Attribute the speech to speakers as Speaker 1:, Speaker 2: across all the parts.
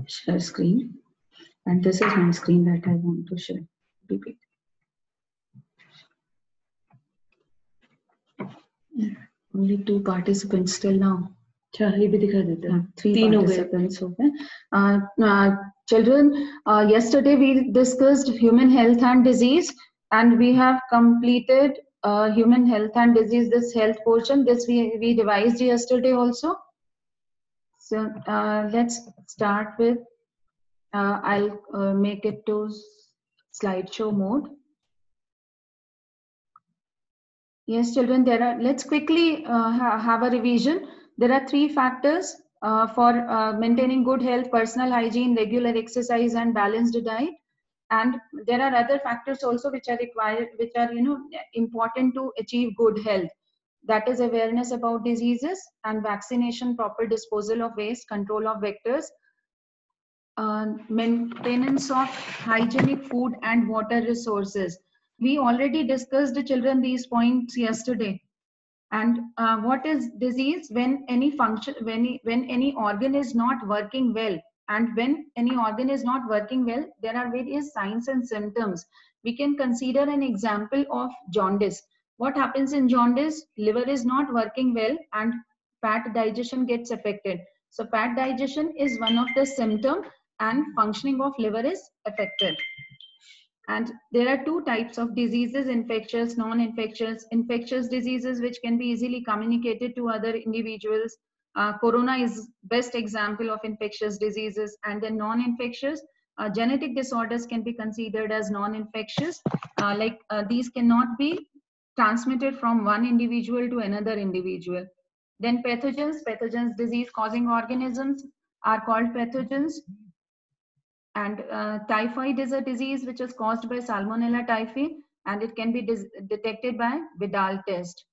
Speaker 1: share screen, and this is my screen that I want to share. Repeat. Only 2 participants till now.
Speaker 2: ये भी दिखा देते हैं.
Speaker 1: 3 participants. Okay. Children, yesterday we discussed human health and disease, and we have completed human health and disease, this health portion. This we revised yesterday also. So let's start with, I'll make it to slideshow mode. Yes, children, let's quickly have a revision. There are 3 factors for maintaining good health: personal hygiene, regular exercise, and balanced diet. And there are other factors also which are required, which are important to achieve good health. That is awareness about diseases and vaccination, proper disposal of waste, control of vectors, maintenance of hygienic food and water resources. We already discussed, children, these points yesterday. And what is disease? When any function, when any organ is not working well, and when any organ is not working well, there are various signs and symptoms. We can consider an example of jaundice. What happens in jaundice? Liver is not working well and fat digestion gets affected. So fat digestion is one of the symptoms, and functioning of liver is affected. And there are 2 types of diseases: infectious, non-infectious. Infectious diseases which can be easily communicated to other individuals. Corona is best example of infectious diseases. And then non-infectious, genetic disorders can be considered as non-infectious. These cannot be transmitted from one individual to another individual. Then pathogens, disease-causing organisms are called pathogens. And typhoid is a disease which is caused by Salmonella typhi, and it can be detected by Vidal test.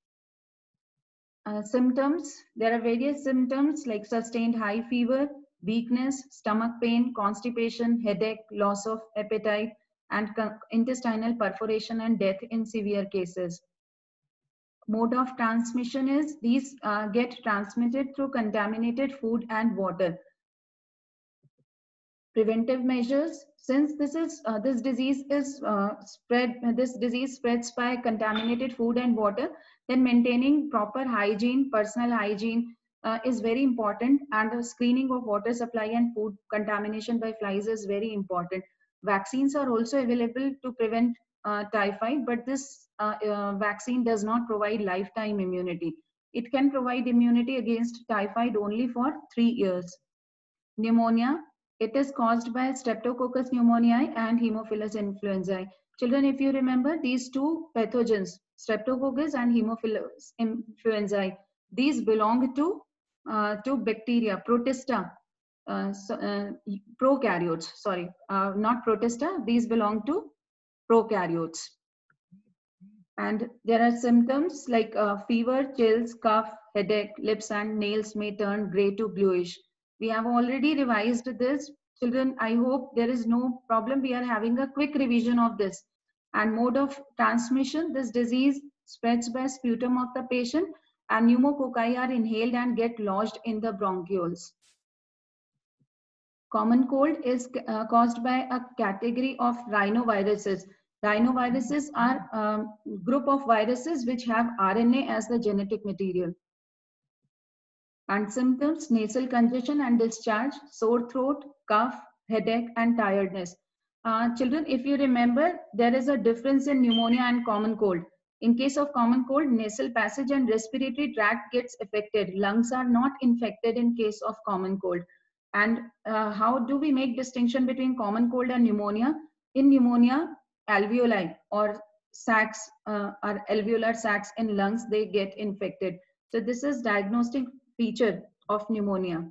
Speaker 1: Symptoms, there are various symptoms like sustained high fever, weakness, stomach pain, constipation, headache, loss of appetite, and intestinal perforation and death in severe cases. Mode of transmission is these get transmitted through contaminated food and water. Preventive measures, since this disease spreads by contaminated food and water, then maintaining proper hygiene, personal hygiene is very important, and screening of water supply and food contamination by flies is very important. Vaccines are also available to prevent typhoid, but this vaccine does not provide lifetime immunity. It can provide immunity against typhoid only for 3 years. Pneumonia, it is caused by Streptococcus pneumoniae and Haemophilus influenzae. Children, if you remember, these 2 pathogens, Streptococcus and Haemophilus influenzae, these belong to bacteria, Protista, prokaryotes. Sorry, not Protista. These belong to prokaryotes. And there are symptoms like fever, chills, cough, headache, lips and nails may turn gray to bluish. We have already revised this. Children, I hope there is no problem. We are having a quick revision of this. And mode of transmission, this disease spreads by sputum of the patient, and pneumococci are inhaled and get lodged in the bronchioles. Common cold is caused by a category of rhinoviruses. Rhinoviruses are a group of viruses which have RNA as the genetic material. And symptoms, nasal congestion and discharge, sore throat, cough, headache, and tiredness. Children, if you remember, there is a difference in pneumonia and common cold. In case of common cold, nasal passage and respiratory tract gets affected. Lungs are not infected in case of common cold. And how do we make distinction between common cold and pneumonia? In pneumonia, alveoli or sacs, or alveolar sacs in lungs, they get infected. So this is diagnostic feature of pneumonia.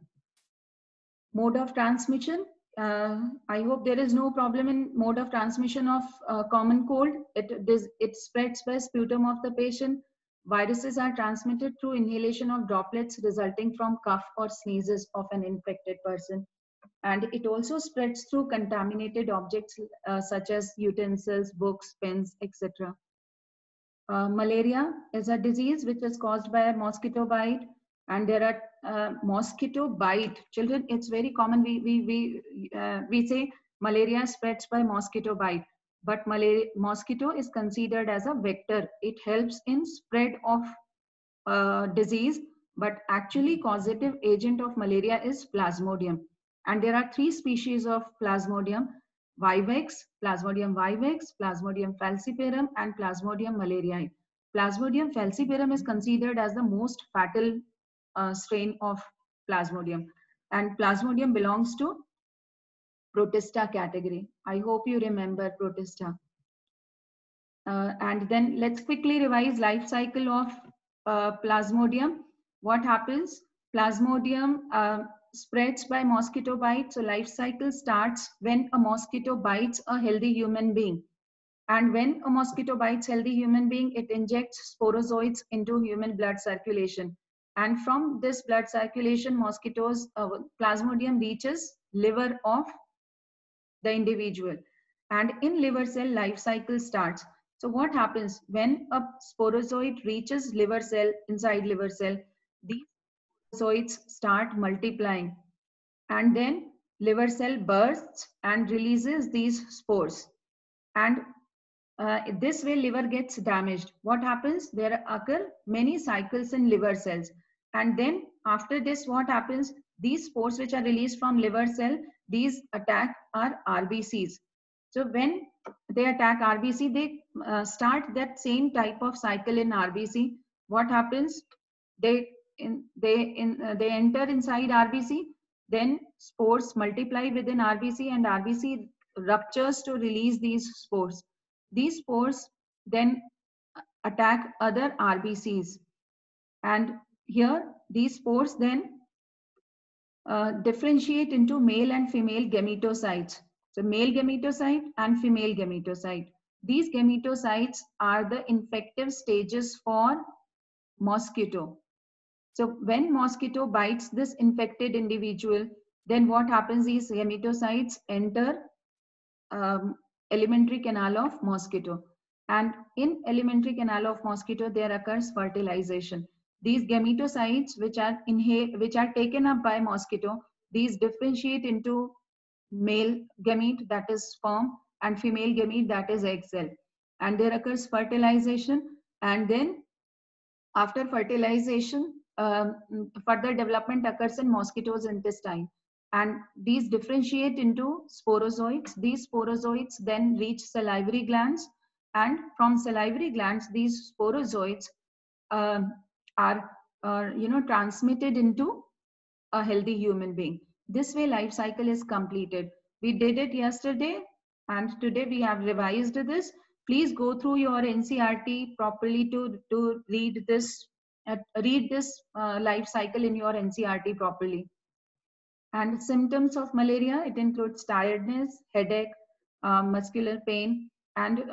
Speaker 1: Mode of transmission, I hope there is no problem in mode of transmission of common cold. It spreads by sputum of the patient. Viruses are transmitted through inhalation of droplets resulting from cough or sneezes of an infected person. And it also spreads through contaminated objects such as utensils, books, pens, etc. Malaria is a disease which is caused by a mosquito bite, and there mosquito bite, children, it's very common. We say malaria spreads by mosquito bite, but mosquito is considered as a vector. It helps in spread of disease, but actually causative agent of malaria is Plasmodium. And there are 3 species of Plasmodium: vivax, Plasmodium vivax, Plasmodium falciparum, and Plasmodium malariae. Plasmodium falciparum is considered as the most fatal strain of Plasmodium, and Plasmodium belongs to Protista category. I hope you remember Protista. And then let's quickly revise life cycle of Plasmodium. What happens? Plasmodium spreads by mosquito bite. So life cycle starts when a mosquito bites a healthy human being. And when a mosquito bites healthy human being, it injects sporozoites into human blood circulation. And from this blood circulation, Plasmodium reaches liver of the individual. And in liver cell, life cycle starts. So what happens when a sporozoite reaches liver cell, inside liver cell, these sporozoites start multiplying, and then liver cell bursts and releases these spores. And this way liver gets damaged. What happens? There occur many cycles in liver cells. And then after this, what happens? These spores which are released from liver cell, these attack our RBCs. So when they attack RBC, they start that same type of cycle in RBC. What happens? They enter inside RBC, then spores multiply within RBC, and RBC ruptures to release these spores. These spores then attack other RBCs, and here these spores then differentiate into male and female gametocytes. So male gametocyte and female gametocyte. These gametocytes are the infective stages for mosquito. So when mosquito bites this infected individual, then what happens is gametocytes enter alimentary canal of mosquito. And in alimentary canal of mosquito, there occurs fertilization. These gametocytes which are taken up by mosquito, these differentiate into male gamete, that is sperm, and female gamete, that is egg cell. And there occurs fertilization, and then after fertilization, further development occurs in mosquito's intestine. And these differentiate into sporozoites. These sporozoites then reach salivary glands. And from salivary glands, these sporozoites are transmitted into a healthy human being. This way, life cycle is completed. We did it yesterday, and today we have revised this. Please go through your NCERT properly to read this life cycle in your NCERT properly. And symptoms of malaria, it includes tiredness, headache, muscular pain, and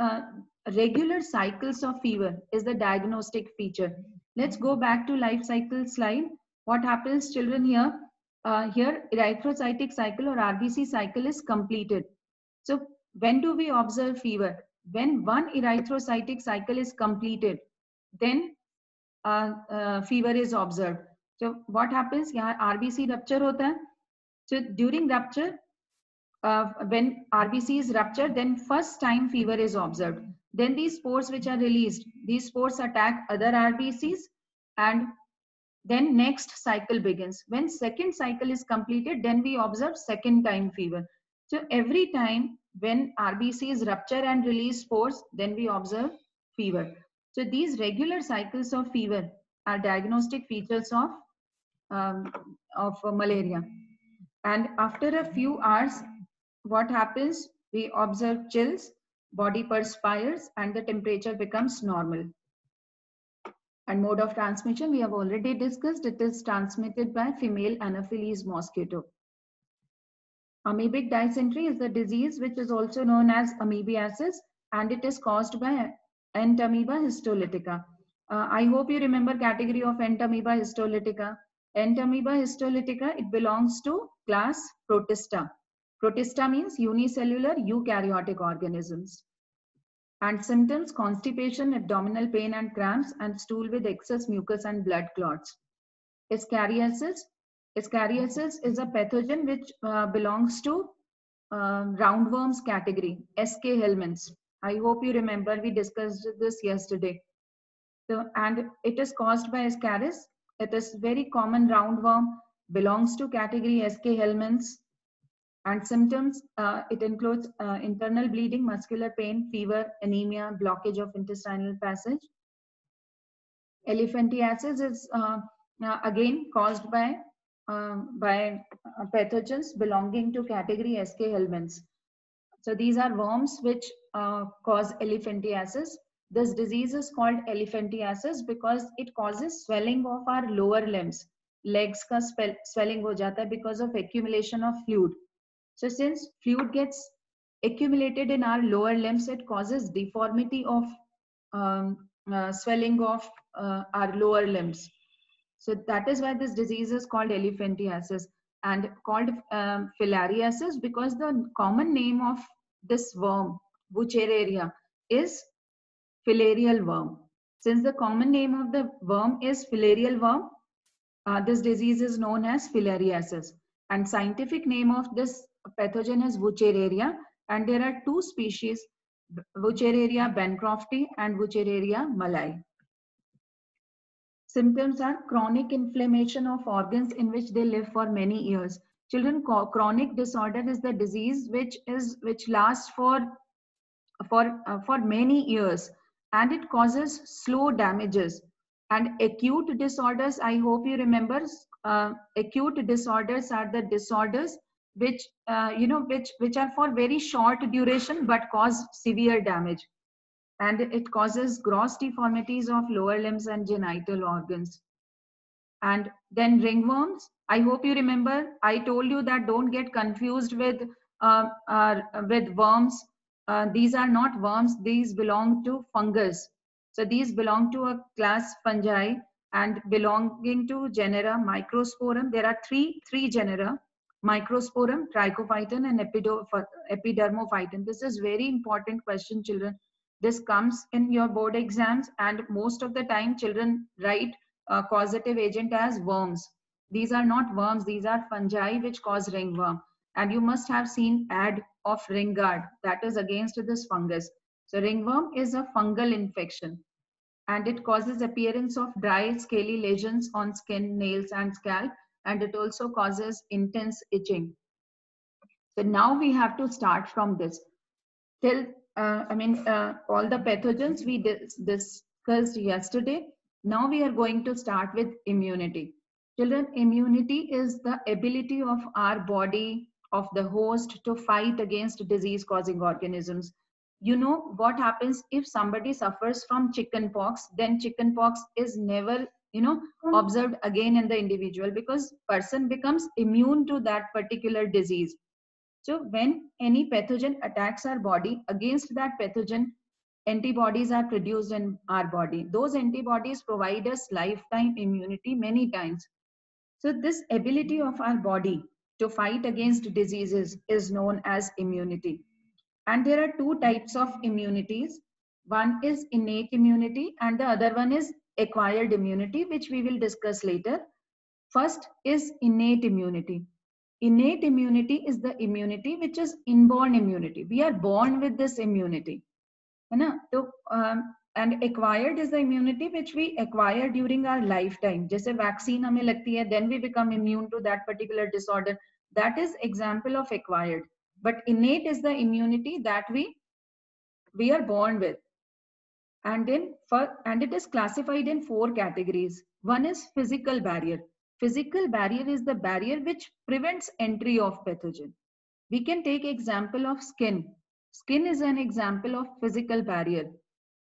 Speaker 1: regular cycles of fever is the diagnostic feature. Let's go back to life cycle slide. What happens, children, here? Here, erythrocytic cycle or RBC cycle is completed. So when do we observe fever? When one erythrocytic cycle is completed, then fever is observed. So what happens? यहाँ RBC rupture होता है. So during rupture, when RBC is ruptured, then first time fever is observed. Then these spores which are released, these spores attack other RBCs, and then next cycle begins. When second cycle is completed, then we observe second time fever. So every time when RBCs rupture and release spores, then we observe fever. So these regular cycles of fever are diagnostic features of malaria. And after a few hours, what happens? We observe chills, body perspires, and the temperature becomes normal. And mode of transmission, we have already discussed. It is transmitted by female Anopheles mosquito. Amoebic dysentery is the disease which is also known as amoebiasis, and it is caused by Entamoeba histolytica. I hope you remember category of Entamoeba histolytica. Entamoeba histolytica, it belongs to class Protista. Protista means unicellular eukaryotic organisms. And symptoms: constipation, abdominal pain and cramps, and stool with excess mucus and blood clots. Ascariasis. Ascariasis is a pathogen which belongs to roundworms category, SK helminths. I hope you remember we discussed this yesterday. So, and it is caused by Ascaris. It is very common roundworm, belongs to category SK helminths. And symptoms, it includes internal bleeding, muscular pain, fever, anemia, blockage of intestinal passage. Elephantiasis is again caused by pathogens belonging to category SK helminths. So these are worms which cause elephantiasis. This disease is called elephantiasis because it causes swelling of our lower limbs. Legs ka swelling ho jata hai because of accumulation of fluid. So since fluid gets accumulated in our lower limbs, it causes deformity of swelling of our lower limbs. So that is why this disease is called elephantiasis and called filariasis because the common name of this worm, Wuchereria, is filarial worm. Since the common name of the worm is filarial worm, this disease is known as filariasis. And scientific name of this pathogen is Wuchereria, and there are two species, Wuchereria bancrofti and Wuchereria malai. Symptoms are chronic inflammation of organs in which they live for many years. Children, chronic disorder is the disease which lasts for many years, and it causes slow damages. And acute disorders, I hope you remember, acute disorders are the disorders which which are for very short duration but cause severe damage, and it causes gross deformities of lower limbs and genital organs. And then ringworms, I hope you remember, I told you that don't get confused with worms. These are not worms, these belong to fungus. So these belong to a class fungi and belonging to genera Microsporum. There are three genera: Microsporum, Trichophyton, and Epidermophyton. This is very important question, children. This comes in your board exams, and most of the time children write causative agent as worms. These are not worms, these are fungi which cause ringworm. And you must have seen ad of Ringard, that is against this fungus. So ringworm is a fungal infection, and it causes appearance of dry scaly lesions on skin, nails, and scalp, and it also causes intense itching. So now we have to start from this. Till all the pathogens we discussed yesterday. Now we are going to start with immunity. Children, immunity is the ability of our body, of the host, to fight against disease causing organisms. You know what happens if somebody suffers from chicken pox, then chicken pox is never observed again in the individual because person becomes immune to that particular disease. So when any pathogen attacks our body, against that pathogen, antibodies are produced in our body. Those antibodies provide us lifetime immunity many times. So this ability of our body to fight against diseases is known as immunity. And there are two types of immunities. One is innate immunity and the other one is acquired immunity, which we will discuss later. First is innate immunity. Innate immunity is the immunity which is inborn immunity. We are born with this immunity. So, and acquired is the immunity which we acquire during our lifetime. जैसे vaccine हमें लगती है, then we become immune to that particular disorder. That is example of acquired. But innate is the immunity that we are born with. And it is classified in 4 categories. One is physical barrier. Physical barrier is the barrier which prevents entry of pathogen. We can take example of skin. Skin is an example of physical barrier.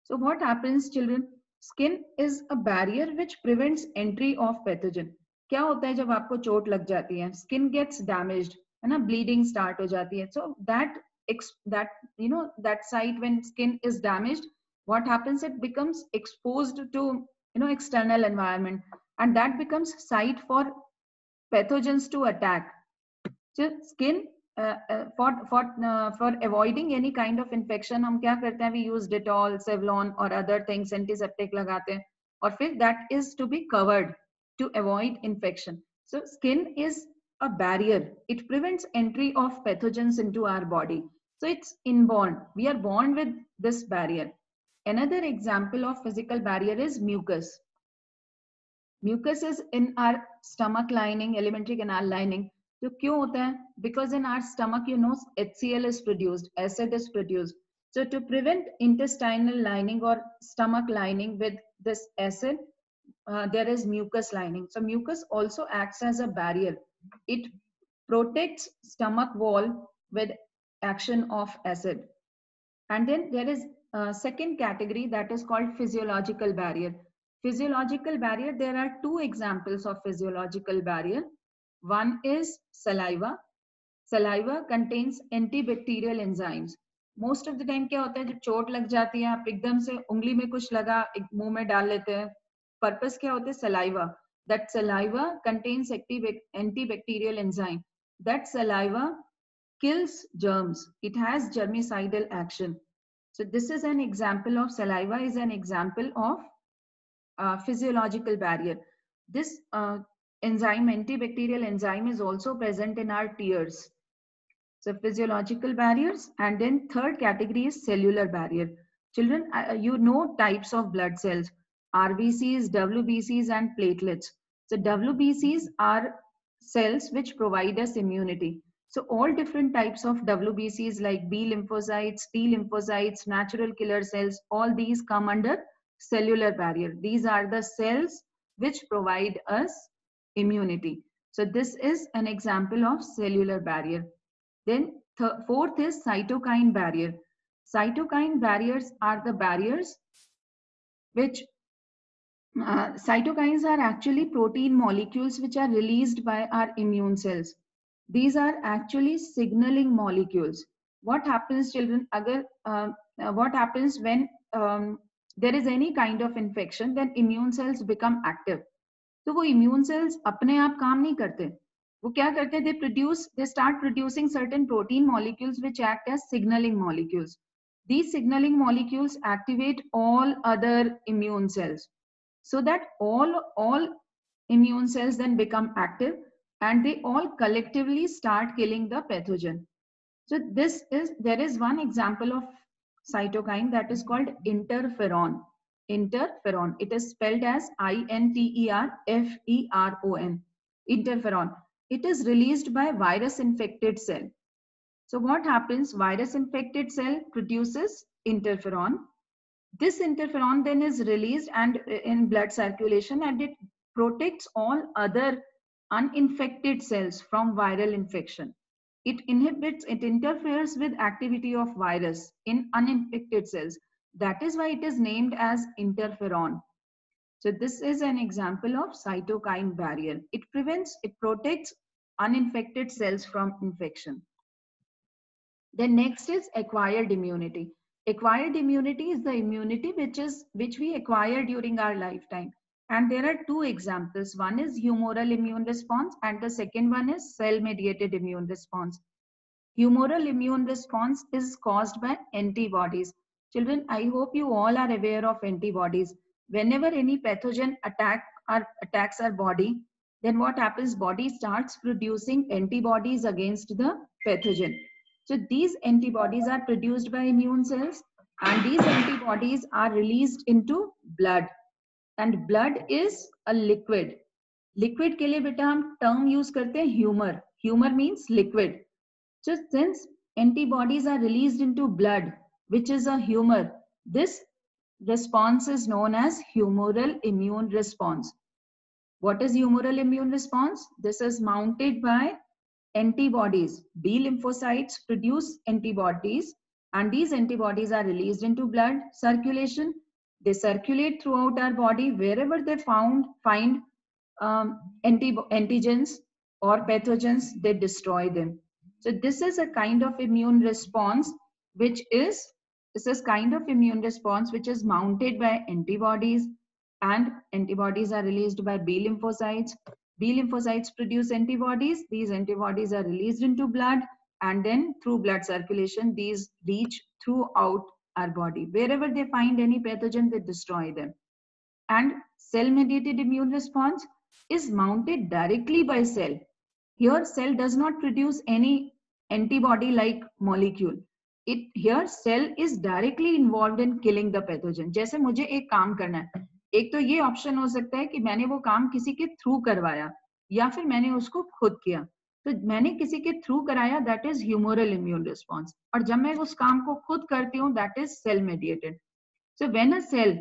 Speaker 1: So what happens, children? Skin is a barrier which prevents entry of pathogen. क्या होता है जब आपको चोट लग जाती है? Skin gets damaged, है ना? Bleeding start हो जाती है. So that site when skin is damaged, what happens? It becomes exposed to external environment, and that becomes site for pathogens to attack. So skin for avoiding any kind of infection, हम क्या करते हैं? We use Dettol, Savlon or other things, antiseptic लगाते हैं, और फिर that is to be covered to avoid infection. So skin is a barrier. It prevents entry of pathogens into our body. So it's inborn. We are born with this barrier. Another example of physical barrier is mucus. Mucus is in our stomach lining, alimentary canal lining. तो क्यों होता है? Because in our stomach, you know, HCl is produced, acid is produced. So to prevent intestinal lining or stomach lining with this acid, there is mucus lining. So mucus also acts as a barrier. It protects stomach wall with action of acid. And then there is a second category that is called physiological barrier. Physiological barrier, there are two examples of physiological barrier. One is saliva. Saliva contains antibacterial enzymes. Most of the time क्या होता है, जब चोट लग जाती है, आप एकदम से उंगली में कुछ लगा मुंह में डाल लेते हैं. Purpose क्या होता है? Saliva. That saliva contains antibacterial enzyme. That saliva kills germs. It has germicidal action. So this is an example of saliva is an example of physiological barrier. This enzyme, antibacterial enzyme, is also present in our tears. So physiological barriers. And then third category is cellular barrier. Children, you know types of blood cells, RBCs, WBCs, and platelets. So WBCs are cells which provide us immunity. So all different types of WBCs like B lymphocytes, T lymphocytes, natural killer cells, all these come under cellular barrier. These are the cells which provide us immunity. So this is an example of cellular barrier. Then fourth is cytokine barrier. Cytokine barriers are the barriers which cytokines are actually protein molecules which are released by our immune cells. These are actually signaling molecules. What happens, children? What happens when there is any kind of infection? Then immune cells become active. तो वो immune cells अपने आप काम नहीं करते. वो क्या करते हैं? They start producing certain protein molecules which act as signaling molecules. These signaling molecules activate all other immune cells, so that all immune cells then become active and they all collectively start killing the pathogen. So there is one example of cytokine that is called interferon. Interferon. It is spelled as INTERFERON. Interferon. It is released by virus infected cell. So what happens? Virus infected cell produces interferon. This interferon then is released and in blood circulation, and it protects all other uninfected cells from viral infection. It interferes with activity of virus in uninfected cells. That is why it is named as interferon. So this is an example of cytokine barrier. It protects uninfected cells from infection. Then next is acquired immunity. Acquired immunity is the immunity which we acquire during our lifetime. And there are two examples. One is humoral immune response and the second one is cell-mediated immune response. Humoral immune response is caused by antibodies. Children, I hope you all are aware of antibodies. Whenever any pathogen attacks our body, then what happens? Body starts producing antibodies against the pathogen. So these antibodies are produced by immune cells and these antibodies are released into blood. And blood is a liquid. Liquid के लिए बेटा हम term use करते हैं humor. Humor means liquid. So since antibodies are released into blood, which is a humor, this response is known as humoral immune response. What is humoral immune response? This is mounted by antibodies. B lymphocytes produce antibodies and these antibodies are released into blood circulation. They circulate throughout our body. Wherever they find antigens or pathogens, they destroy them. So this is a kind of immune response which is mounted by antibodies, and antibodies are released by B lymphocytes. B lymphocytes produce antibodies. These antibodies are released into blood and then through blood circulation, these reach throughout our body. Wherever they find any pathogen, they destroy them. And cell-mediated immune response, is mounted directly by cell. Here cell does not produce any antibody like molecule. Here cell is directly involved in killing the pathogen. जैसे मुझे एक काम करना है, एक तो ये option हो सकता है कि मैंने वो काम किसी के थ्रू करवाया या फिर मैंने उसको खुद किया. तो मैंने किसी के थ्रू कराया, that is humoral immune response. और जब मैं उस काम को खुद करती हूँ, that is cell mediated. So when a cell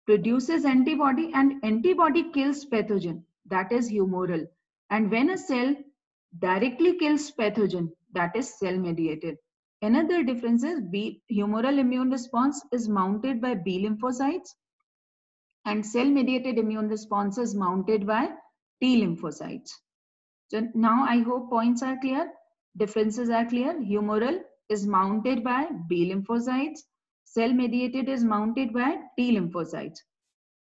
Speaker 1: produces antibody and antibody kills pathogen, that is humoral. And when a cell directly kills pathogen, that is cell mediated. Another difference is humoral immune response is mounted by B lymphocytes and cell mediated immune response is mounted by T lymphocytes. So now I hope points are clear. Differences are clear. Humoral is mounted by B lymphocytes. Cell mediated is mounted by T lymphocytes.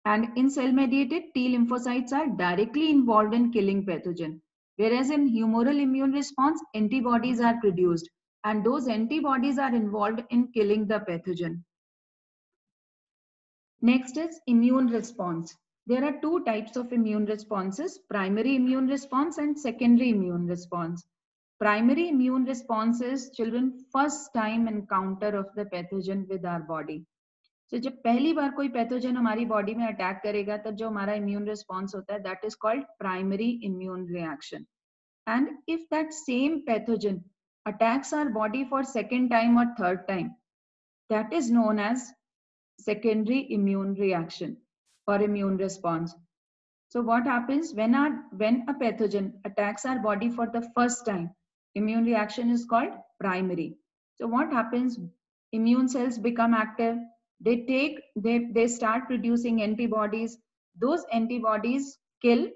Speaker 1: And in cell mediated, T lymphocytes are directly involved in killing pathogen. Whereas in humoral immune response, antibodies are produced and those antibodies are involved in killing the pathogen. Next is immune response. There are two types of immune responses, primary immune response and secondary immune response. Primary immune response is children first time encounter of the pathogen with our body. So जब पहली बार कोई pathogen हमारी body में attack करेगा तब जो हमारा immune response होता है that is called primary immune reaction. And if that same pathogen attacks our body for second time और third time, that is known as secondary immune reaction or immune response. So what happens when a pathogen attacks our body for the first time, immune reaction is called primary. So what happens? Immune cells become active. They start producing antibodies. Those antibodies kill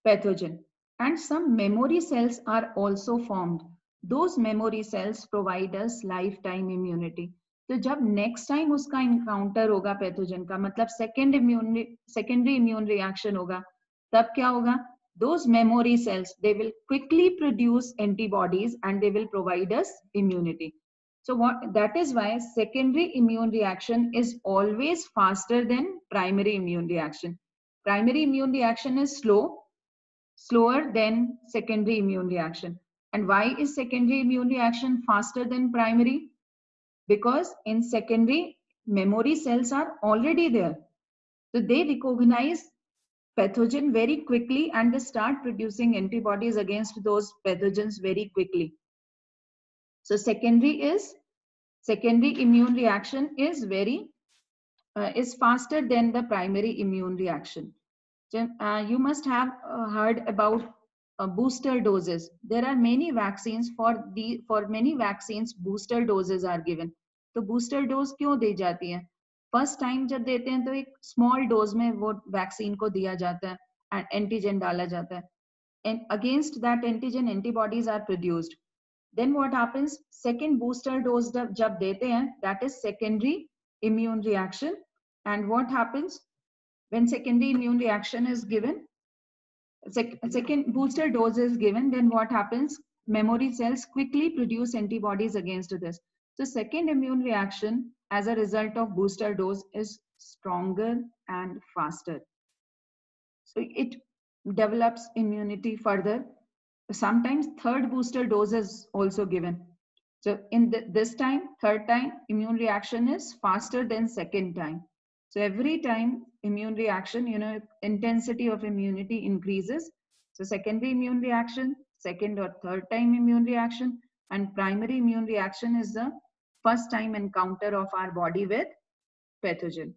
Speaker 1: pathogen. And some memory cells are also formed. Those memory cells provide us lifetime immunity. तो जब next time उसका encounter होगा pathogen का, मतलब secondary immune reaction होगा, तब क्या होगा? Those memory cells, they will quickly produce antibodies and they will provide us immunity. So that is why secondary immune reaction is always faster than primary immune reaction. Primary immune reaction is slower than secondary immune reaction. And why is secondary immune reaction faster than primary? Because in secondary, memory cells are already there. So they recognize pathogen very quickly and they start producing antibodies against those pathogens very quickly. So secondary immune reaction is faster than the primary immune reaction. You must have heard about booster doses. There are many vaccines. For many vaccines booster doses are given. तो booster dose क्यों दी जाती है? First time जब देते हैं तो एक small dose में वो वैक्सीन को दिया जाता है एंड एंटीजन डाला जाता है, and against that antigen antibodies are produced. Then what happens? Second booster dose जब देते हैं, that is secondary immune reaction. And what happens when secondary immune reaction is given, second booster dose is given, then what happens? Memory cells quickly produce antibodies against this. So second immune reaction as a result of booster dose is stronger and faster. So it develops immunity further. Sometimes third booster dose is also given. So in this time, third time, immune reaction is faster than second time. So every time immune reaction, intensity of immunity increases. So secondary immune reaction, second or third time immune reaction, and primary immune reaction is the first time encounter of our body with pathogen.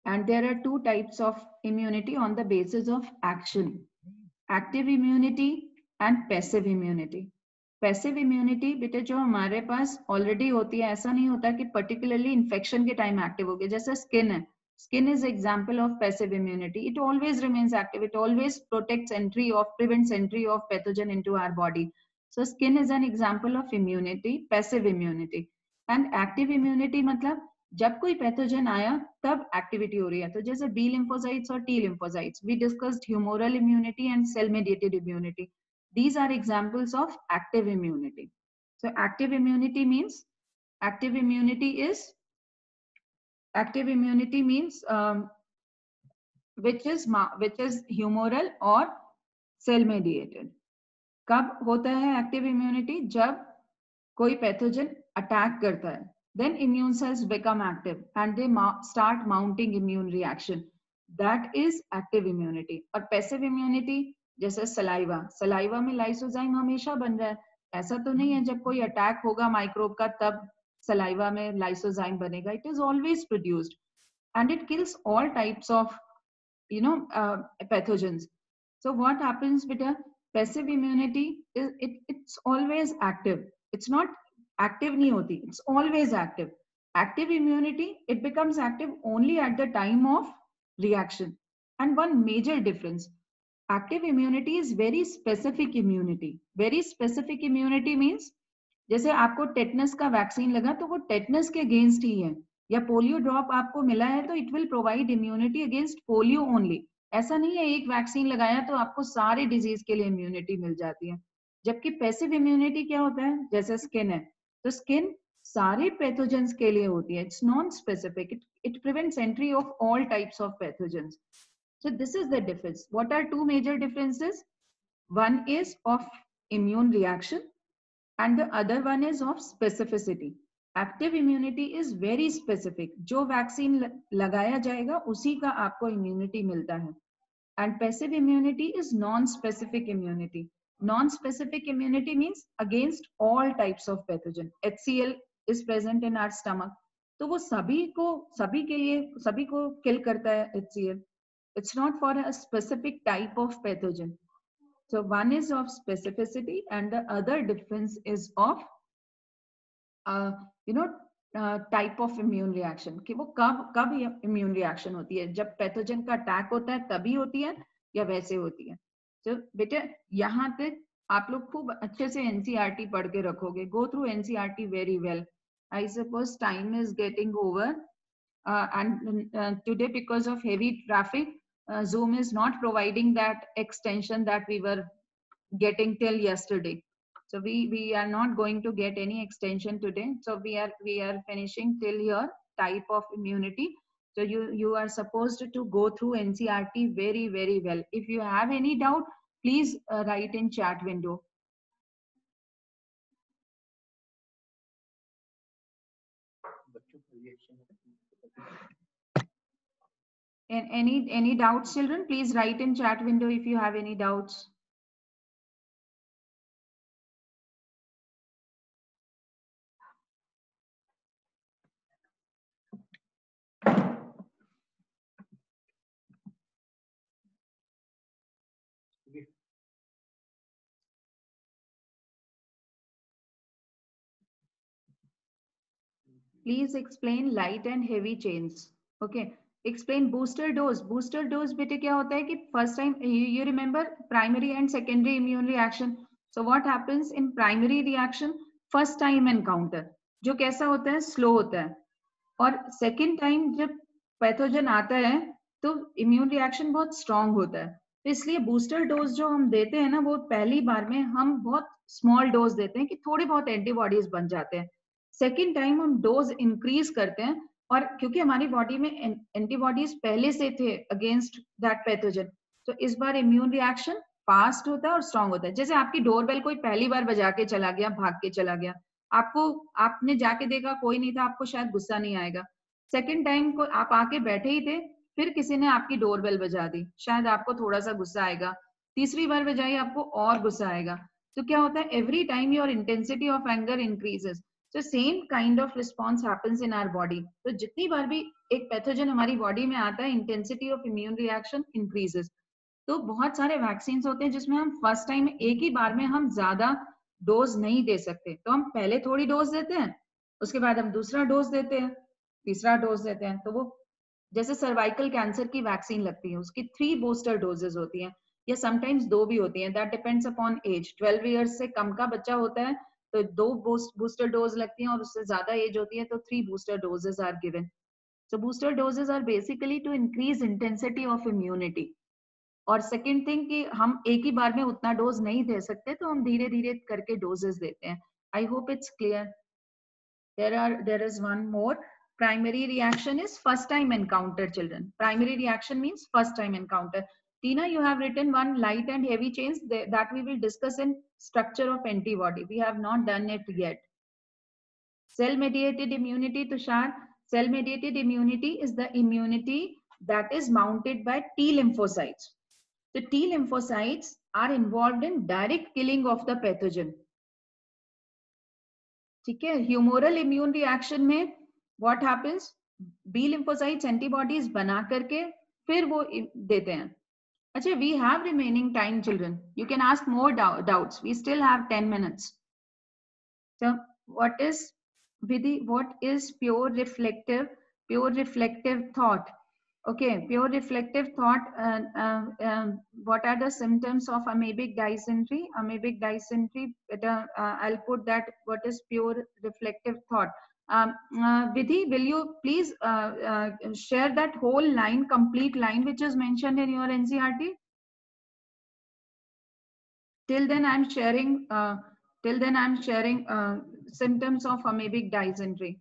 Speaker 1: And there are two types of immunity on the basis of action: active immunity and passive immunity. Passive immunity बेटे जो हमारे पास already होती है, ऐसा नहीं होता कि particularly infection के टाइम एक्टिव होगी. जैसे स्किन है, skin is example of passive immunity. It always remains active, it always prevents entry of pathogen into our body. So skin is an example of immunity, passive immunity. And active immunity मतलब जब कोई pathogen आया तब activity हो रही है. तो जैसे बी लिम्फोसाइट्स और T lymphocytes, we discussed humoral immunity and cell mediated immunity. These are examples of active immunity. So active immunity means which is humoral or cell mediated. कब होता है एक्टिव इम्यूनिटी? जब कोई पैथोजन अटैक करता है, then immune cells become active and they start mounting immune reaction. That is active immunity. और passive immunity जैसे saliva में लाइसोजाइम हमेशा बन रहा है. ऐसा तो नहीं है जब कोई अटैक होगा माइक्रोब का तब सलाइवा में लाइसोजाइम बनेगा. It is always produced and it kills all types of pathogens. So what happens with a passive immunity is it's always active. It's not active nahi hoti, it's always active. Active immunity, it becomes active only at the time of reaction. And one major difference, active immunity is very specific immunity. Very specific immunity means जैसे आपको tetanus का vaccine लगा तो वो tetanus के against ही है, या polio drop आपको मिला है तो it will provide immunity against polio only. ऐसा नहीं है एक वैक्सीन लगाया तो आपको सारे डिजीज के लिए इम्यूनिटी मिल जाती है. जबकि पैसिव इम्यूनिटी क्या होता है? जैसे स्किन है तो स्किन सारे पैथोजेंस के लिए होती है. It's non specific. It prevents entry of all types of pathogens. So this is the difference. What are two major differences? One is of immune reaction and the other one is of specificity. Active immunity is very specific. जो vaccine लगाया जाएगा उसी का आपको immunity मिलता है. And passive immunity is non-specific immunity. Non-specific immunity means against all types of pathogen. HCl is present in our stomach. तो वो सभी को kill करता है HCl. It's not for a specific type of pathogen. So one is of specificity and the other difference is of type of immune reaction. कि वो कब immune reaction होती है? जब पैथोजन का अटैक होता है तभी होती है या वैसे होती है? तो बेटे यहाँ तक आप लोग खूब अच्छे से NCERT पढ़ के रखोगे. Go through NCERT very well. I suppose time is getting over and today because of heavy traffic, Zoom is not providing that extension that we were getting till yesterday. So we are not going to get any extension today. So we are finishing till here type of immunity. So you are supposed to go through NCERT very, very well. If you have any doubt, please write in chat window. And any doubts, children? Please write in chat window if you have any doubts. Please explain light and heavy chains. Okay. Explain booster dose. Booster dose बेटे क्या होता है कि first time you remember primary and secondary immune reaction. So what happens in primary reaction? First time encounter जो कैसा होता है? Slow होता है. और second time जब पैथोजन आता है तो immune reaction बहुत strong होता है. तो इसलिए booster dose जो हम देते हैं ना वो पहली बार में हम बहुत small dose देते हैं कि थोड़ी बहुत antibodies बन जाते हैं. सेकेंड टाइम हम डोज इंक्रीज करते हैं और क्योंकि हमारी बॉडी में एंटीबॉडीज पहले से थे अगेंस्ट दैट पैथोजन, तो इस बार इम्यून रिएक्शन फास्ट होता है और स्ट्रांग होता है. जैसे आपकी डोरबेल कोई पहली बार बजा के चला गया, भाग के चला गया, आपने जाके देखा कोई नहीं था, आपको शायद गुस्सा नहीं आएगा. सेकेंड टाइम को आप आके बैठे ही थे, फिर किसी ने आपकी डोरबेल बजा दी, शायद आपको थोड़ा सा गुस्सा आएगा. तीसरी बार बजाई आपको और गुस्सा आएगा. तो क्या होता है? Every time your intensity of anger increases. So same kind of response happens in our body. तो जितनी बार भी एक पैथोजन हमारी बॉडी में आता है, intensity of immune reaction increases. तो बहुत सारे वैक्सीन होते हैं जिसमें हम फर्स्ट टाइम एक ही बार में हम ज्यादा डोज नहीं दे सकते, तो हम पहले थोड़ी डोज देते हैं, उसके बाद हम दूसरा डोज देते हैं, तीसरा डोज देते हैं. तो वो जैसे सर्वाइकल कैंसर की वैक्सीन लगती है, उसकी 3 बूस्टर डोजेस होती हैं या समटाइम्स 2 भी होती हैं. That depends upon age. 12 years से कम का बच्चा होता है तो 2 बूस्टर डोज लगती हैं और उससे ज्यादा एज होती है तो 3 booster doses are given. So booster doses are basically to increase intensity of immunity. और सेकेंड थिंग कि हम एक ही बार में उतना डोज नहीं दे सकते, तो हम धीरे धीरे करके डोजेस देते हैं. I hope it's clear. There is one more. Primary reaction is first time encounter, children. Primary reaction means first time encounter. Tina, you have written one light and heavy chains that we will discuss in structure of antibody. We have not done it yet. Cell mediated immunity, Tushar. Cell mediated immunity is the immunity that is mounted by T lymphocytes. The T lymphocytes are involved in direct killing of the pathogen. ठीक है, humoral immune reaction में what happens? B lymphocytes antibodies बना करके फिर वो देते हैं. अच्छा, we have remaining time, children. You can ask more doubts. We still have 10 minutes. So what is Vidhi? What is pure reflective thought? Okay, pure reflective thought. What are the symptoms of amoebic dysentery? Amoebic dysentery. I'll put that. What is pure reflective thought? Vidhi, will you please share that whole line, complete line, which is mentioned in your NCERT? Till then, I'm sharing. Symptoms of amoebic dysentery.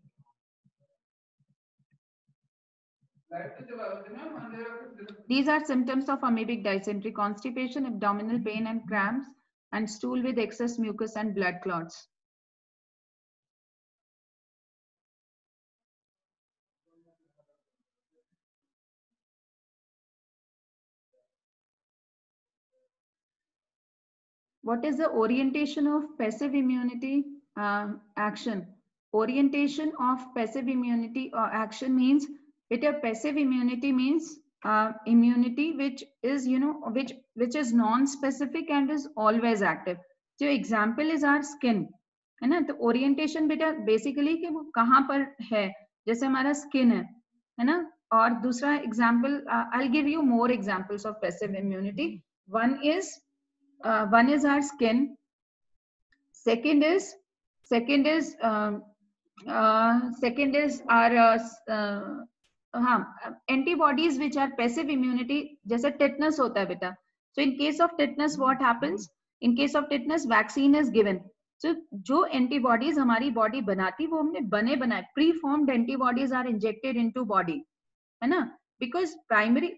Speaker 1: These are symptoms of amoebic dysentery: constipation, abdominal pain and cramps, and stool with excess mucus and blood clots. What is the orientation of passive immunity action? Orientation of passive immunity action means passive immunity means immunity which is which is non-specific and is always active. So example is our skin, है ना. तो orientation बेटा basically कि वो कहाँ पर है, जैसे हमारा skin है ना. और दूसरा example, I'll give you more examples of passive immunity. One is our skin. Second is our antibodies which are passive immunity. जैसे tetanus होता है बेटा. So in case of tetanus, what happens? In case of tetanus, vaccine is given. So जो antibodies हमारी body बनाती वो हमने बने बनाए pre-formed antibodies are injected into body, है ना. Because primary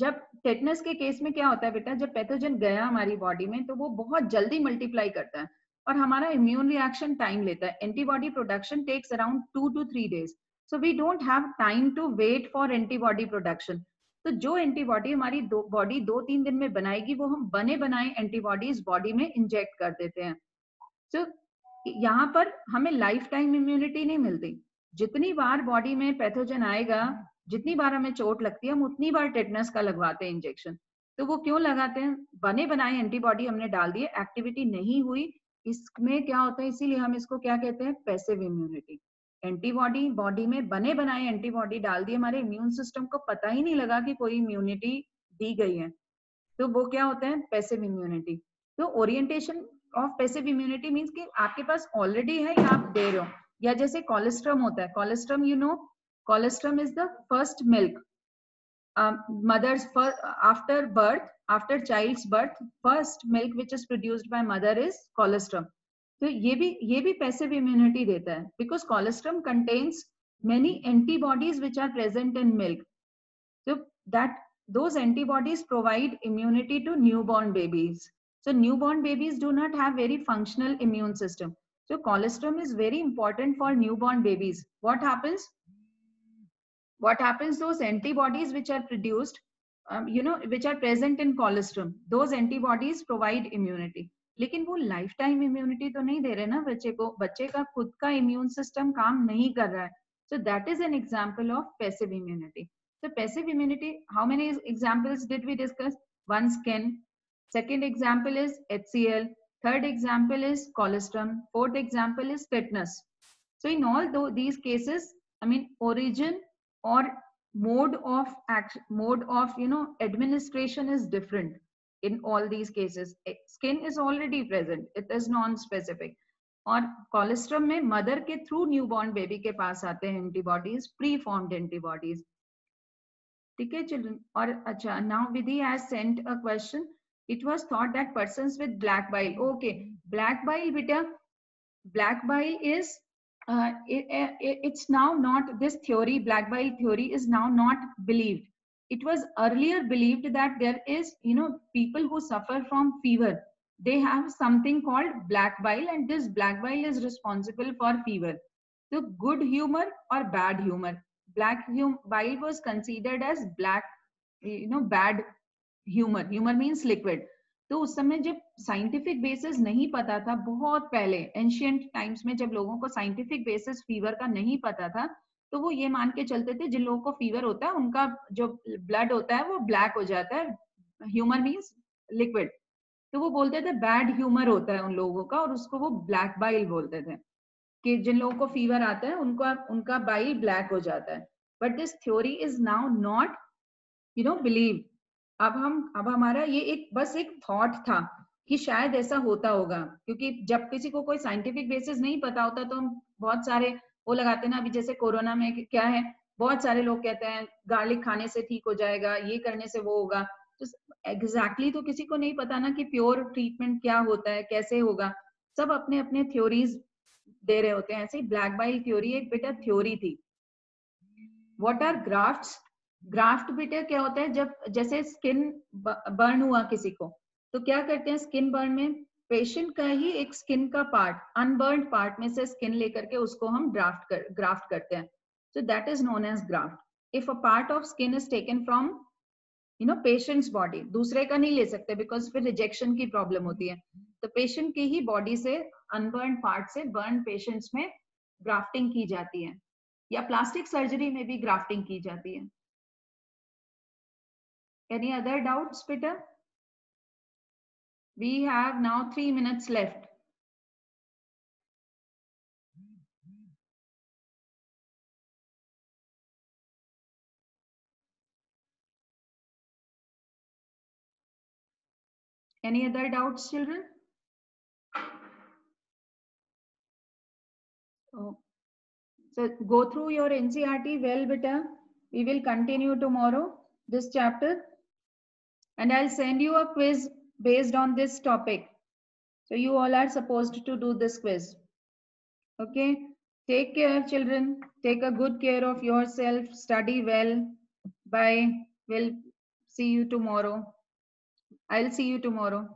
Speaker 1: जब टेटनस के केस में क्या होता है बेटा, जब पैथोजन गया हमारी बॉडी में तो वो बहुत जल्दी मल्टीप्लाई करता है और हमारा इम्यून रिएक्शन टाइम लेता है. Antibody production takes around 2 to 3 days. So we don't have time to wait for antibody production. तो जो एंटीबॉडी हमारी बॉडी 2-3 दिन में बनाएगी वो हम बने बनाए एंटीबॉडीज बॉडी में इंजेक्ट कर देते हैं. तो यहाँ पर हमें लाइफ टाइम इम्यूनिटी नहीं मिलती. जितनी बार बॉडी में पैथोजन आएगा, जितनी बार हमें चोट लगती है, हम उतनी बार टेटनस का लगवाते हैं इंजेक्शन. तो वो क्यों लगाते हैं? बने बनाए एंटीबॉडी हमने डाल दिए, एक्टिविटी नहीं हुई, इसमें क्या होता है, इसीलिए हम इसको क्या कहते हैं, पैसिव इम्यूनिटी. एंटीबॉडी बॉडी में बने बनाए एंटीबॉडी डाल दिए, हमारे इम्यून सिस्टम को पता ही नहीं लगा कि कोई इम्यूनिटी दी गई है, तो वो क्या होता है, पैसिव इम्यूनिटी. तो orientation of passive immunity means कि आपके पास ऑलरेडी है या आप दे रहे हो. या जैसे कोलेस्ट्रम होता है, colostrum you know, colostrum is the first milk mother's after birth, after child's birth, first milk which is produced by mother is colostrum. तो ये भी passive immunity देता है, because colostrum contains many antibodies which are present in milk. So that those antibodies provide immunity to newborn babies. So newborn babies do not have very functional immune system. So colostrum is very important for newborn babies. What happens? Those antibodies which are produced, which are present in colostrum, those antibodies provide immunity. लेकिन वो life time immunity तो नहीं दे रहे ना बच्चे को, बच्चे का खुद का इम्यून सिस्टम काम नहीं कर रहा है. So that is an example of passive immunity. So passive immunity, how many examples did we discuss? One, skin. Second example is HCl. Third example is colostrum. Fourth example is tetanus. So in all these cases, I mean, origin or mode of action, mode of administration is different in all these cases. Skin is already present, it is non-specific. और colostrum में mother के through newborn baby के पास आते हैं antibodies, pre formed antibodies. ठीक है children. और अच्छा, now Vidhi has sent a question. It was thought that persons with black bile. Okay, black bile बेटा, black bile is it's now not, this theory, black bile theory, is now not believed. It was earlier believed that there is, people who suffer from fever, they have something called black bile, and this black bile is responsible for fever. So good humor or bad humor, bile was considered as black, bad humor. Humor means liquid. तो उस समय जब scientific basis नहीं पता था, बहुत पहले ancient times में जब लोगों को साइंटिफिक बेसिस फीवर का नहीं पता था, तो वो ये मान के चलते थे जिन लोगों को फीवर होता है उनका जो ब्लड होता है वो ब्लैक हो जाता है, ह्यूमर मीन्स लिक्विड, तो वो बोलते थे बैड ह्यूमर होता है उन लोगों का, और उसको वो ब्लैक बाइल बोलते थे कि जिन लोगों को फीवर आता है उनका बाइल ब्लैक हो जाता है. But this theory is now not believe. अब हमारा ये बस एक थॉट था कि शायद ऐसा होता होगा, क्योंकि जब किसी को कोई साइंटिफिक बेसिस नहीं पता होता तो हम बहुत सारे वो लगाते हैं ना. अभी जैसे कोरोना में क्या है, बहुत सारे लोग कहते हैं गार्लिक खाने से ठीक हो जाएगा, ये करने से वो होगा. तो एग्जैक्टली तो किसी को नहीं पता ना कि प्योर ट्रीटमेंट क्या होता है, कैसे होगा. सब अपने अपने थ्योरीज दे रहे होते हैं. ऐसे ही ब्लैक बाइल थ्योरी एक बेटा थ्योरी थी. What are grafts? ग्राफ्ट बेटा क्या होता है, जब जैसे स्किन बर्न हुआ किसी को, तो क्या करते हैं स्किन बर्न में, पेशेंट का ही एक स्किन का पार्ट, अनबर्न पार्ट में से स्किन लेकर के उसको हम ग्राफ्ट करते हैं. So that is known as graft. If a part of skin is taken from patient's body, दूसरे का नहीं ले सकते बिकॉज फिर रिजेक्शन की प्रॉब्लम होती है. तो पेशेंट की ही बॉडी से अनबर्न पार्ट से बर्न पेशेंट्स में ग्राफ्टिंग की जाती है, या प्लास्टिक सर्जरी में भी ग्राफ्टिंग की जाती है. Any other doubts, Peter? We have now 3 minutes left. Any other doubts, children? Oh. So go through your NCERT well, beta. We will continue tomorrow this chapter, and I'll send you a quiz based on this topic. So you all are supposed to do this quiz. Okay. Take care, children. Take a good care of yourself. Study well. Bye. We'll see you tomorrow. I'll see you tomorrow.